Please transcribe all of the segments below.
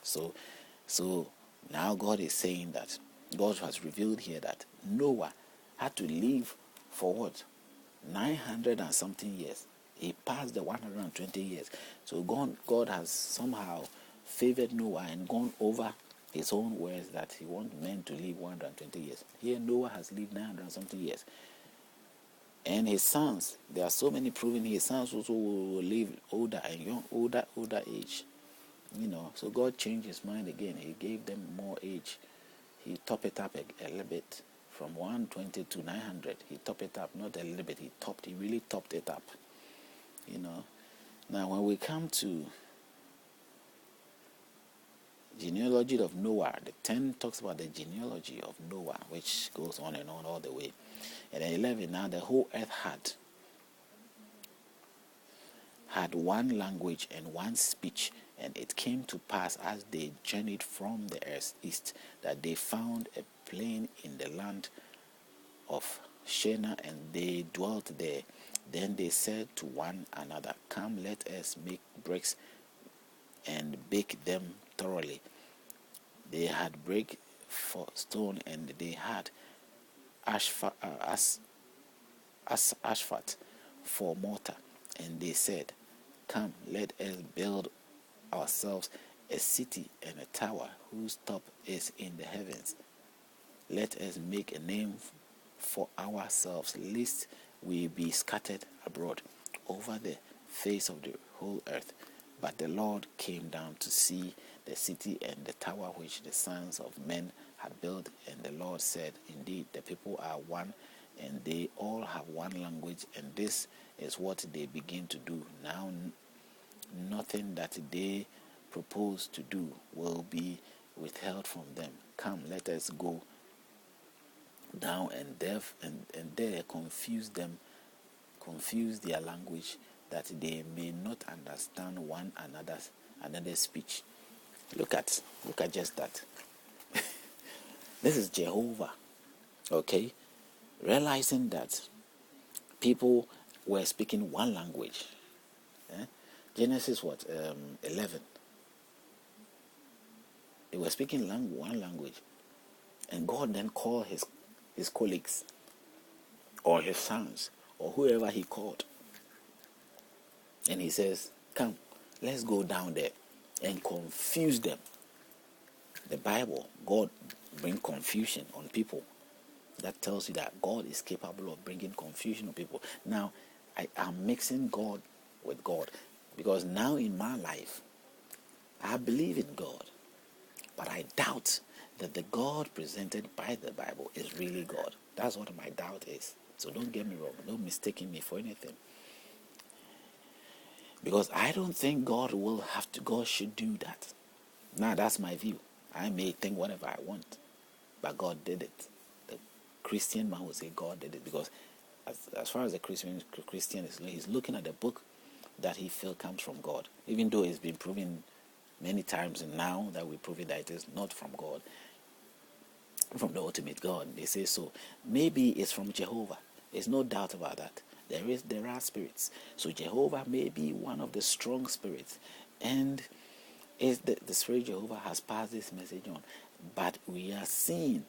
So now God is saying that God has revealed here that Noah had to live for what? 900 and something years. He passed the 120 years. So God has somehow favored Noah and gone over his own words that he wants men to live 120 years. Here Noah has lived 900 and something years. And his sons, there are so many proving his sons also will live older and young, older age. So God changed his mind again. He gave them more age. He topped it up a little bit from 120 to 900. He topped it up, not a little bit. He really topped it up. Now when we come to genealogy of Noah, the 10 talks about the genealogy of Noah, which goes on and on all the way. And then 11, now the whole earth had one language and one speech. And it came to pass as they journeyed from the east that they found a plain in the land of Shinar, and they dwelt there. Then they said to one another, "Come, let us make bricks and bake them thoroughly." They had brick for stone, and they had asphalt for mortar. And they said, "Come, let us build ourselves a city and a tower whose top is in the heavens. Let us make a name for ourselves, lest we be scattered abroad over the face of the whole earth." But the Lord came down to see the city and the tower which the sons of men had built. And the Lord said, "Indeed, the people are one, and they all have one language, and this is what they begin to do. Now nothing that they propose to do will be withheld from them. Come, let us go down and there confuse their language, that they may not understand one another's speech." Look at just that. This is Jehovah, okay, realizing that people were speaking one language. Genesis 11. They were speaking one language, and God then called his colleagues or his sons or whoever he called, and he says, "Come, let's go down there and confuse them." The Bible, God bring confusion on people. That tells you that God is capable of bringing confusion on people. Now, I am mixing God with God, because now in my life, I believe in God, but I doubt that the God presented by the Bible is really God. That's what my doubt is. So don't get me wrong. Don't mistake me for anything. Because I don't think God should do that. Now, that's my view. I may think whatever I want, but God did it. The Christian man will say God did it, because as far as the Christian is, he's looking at the book that he feels comes from God, even though it's been proven many times, and now that we're proving that it is not from God, from the ultimate God. They say so. Maybe it's from Jehovah. There's no doubt about that. There are spirits. So Jehovah may be one of the strong spirits, and is the spirit Jehovah has passed this message on. But we are seeing,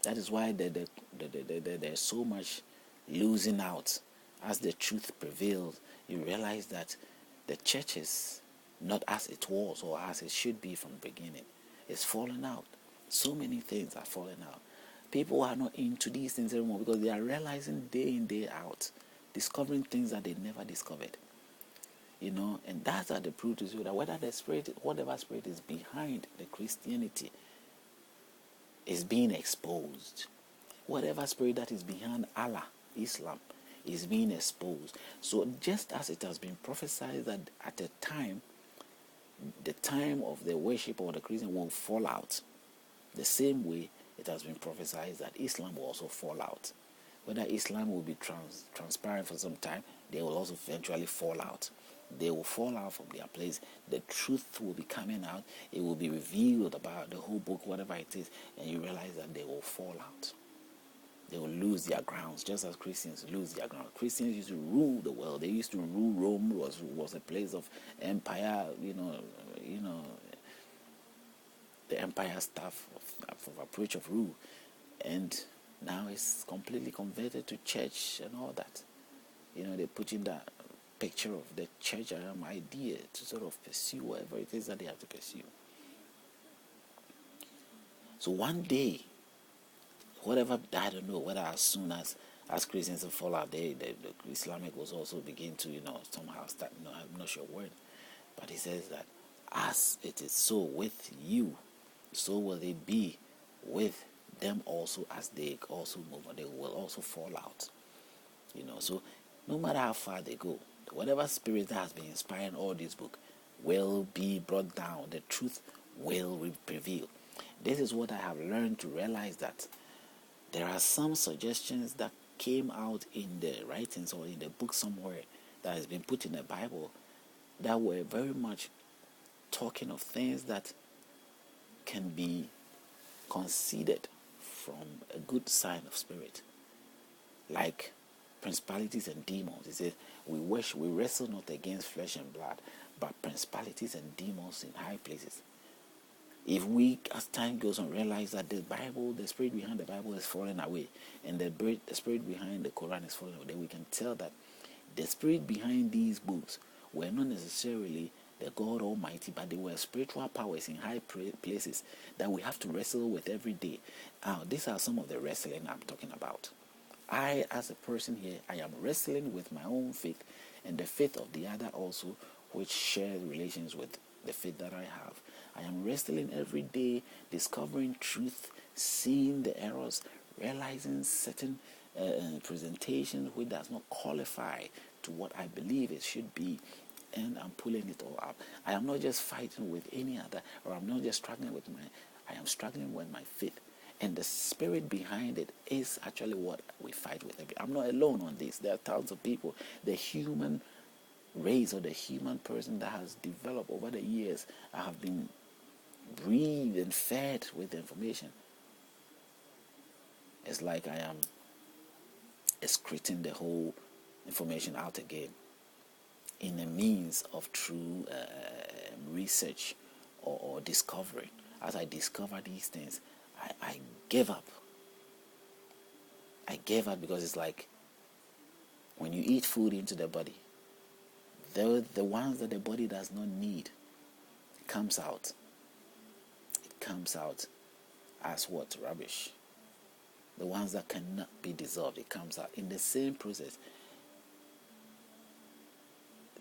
that is why there's so much losing out. As the truth prevails, you realize that the church is not as it was or as it should be from the beginning. It's falling out. So many things are falling out. People are not into these things anymore, because they are realizing day in, day out, discovering things that they never discovered. And that's the proof to you that whatever spirit is behind the Christianity is being exposed. Whatever spirit that is behind Allah, Islam, is being exposed. So just as it has been prophesied that at the time of the worship of the Christian will fall out, the same way it has been prophesied that Islam will also fall out. Whether Islam will be transparent for some time, they will also eventually fall out. They will fall out from their place. The truth will be coming out. It will be revealed about the whole book, whatever it is, and you realize that they will fall out. They will lose their grounds, just as Christians lose their ground. Christians used to rule the world. They used to rule. Rome was a place of empire, empire stuff of approach of rule, and now it's completely converted to church and all that. They put in that picture of the church idea to sort of pursue whatever it is that they have to pursue. So one day, whatever, I don't know whether as soon as Christians fall out, the Islamic was also begin to somehow start. I'm not sure when, but he says that as it is so with you, so will it be with them also, as they also move on. They will also fall out. So no matter how far they go, whatever spirit that has been inspiring all this book will be brought down. The truth will prevail. This is what I have learned to realize, that there are some suggestions that came out in the writings or in the book somewhere that has been put in the Bible that were very much talking of things that can be considered from a good sign of spirit, like principalities and demons. It says we wrestle not against flesh and blood, but principalities and demons in high places. If we, as time goes on, realize that the Bible, the spirit behind the Bible is falling away, and the spirit behind the Quran is falling away, then we can tell that the spirit behind these books were not necessarily the God Almighty, but they were spiritual powers in high places that we have to wrestle with every day. These are some of the wrestling I'm talking about. I, as a person here, I am wrestling with my own faith and the faith of the other also, which share relations with the faith that I have. I am wrestling every day, discovering truth, seeing the errors, realizing certain presentations which does not qualify to what I believe it should be, and I'm pulling it all up. I am not just fighting with any other, or I'm not just struggling with I am struggling with my faith. And the spirit behind it is actually what we fight with. I'm not alone on this. There are thousands of people. The human race, or the human person that has developed over the years, have been breathed and fed with information. It's like I am excreting the whole information out again in a means of true research or discovery. As I discover these things, I gave up. I gave up because it's like when you eat food into the body, the ones that the body does not need comes out. It comes out as what? Rubbish. The ones that cannot be dissolved, it comes out in the same process.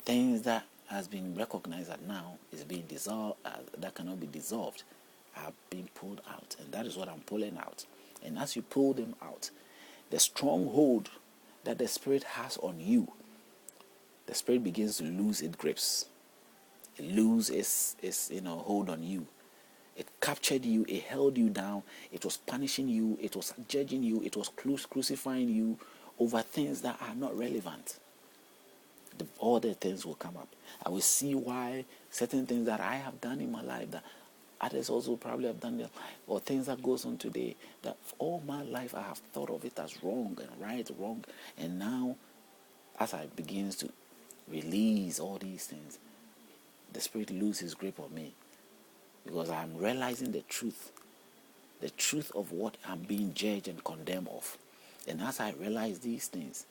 Things that has been recognized that now is being dissolved, that cannot be dissolved, are being pulled out, and that is what I'm pulling out. And as you pull them out, the stronghold that the spirit has on you, the spirit begins to lose its grips. It loses its hold on you. It captured you, it held you down, it was punishing you, it was judging you, it was crucifying you over things that are not relevant. All the things will come up. I will see why certain things that I have done in my life that others also probably have done in their life, or things that goes on today that all my life I have thought of it as wrong and right, wrong. And now, as I begins to release all these things, the spirit loses grip on me, because I'm realizing the truth of what I'm being judged and condemned of. And as I realize these things,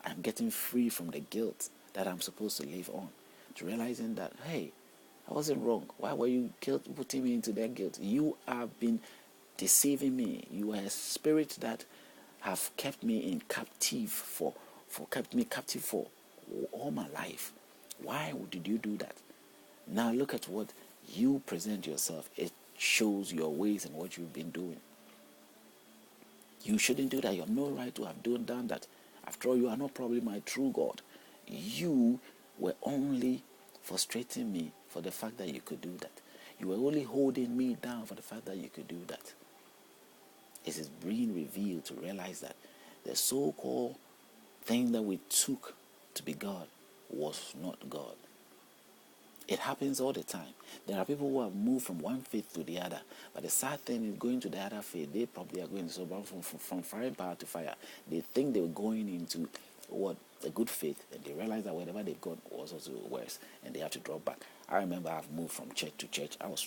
I'm getting free from the guilt that I'm supposed to live on, to realizing that, hey, I wasn't wrong. Why were you putting me into that guilt? You have been deceiving me. You are a spirit that have kept me in captive for all my life. Why did you do that? Now look at what you present yourself. It shows your ways and what you've been doing. You shouldn't do that. You have no right to have done that. After all, you are not probably my true God. You were only frustrating me for the fact that you could do that. You were only holding me down for the fact that you could do that. It is being revealed to realize that the so-called thing that we took to be God was not God. It happens all the time. There are people who have moved from one faith to the other. But the sad thing is, going to the other faith, they probably are going to from fire power to fire. They think they were going into a good faith, and they realize that whatever they've got was also worse, and they have to drop back. I remember I've moved from church to church. I was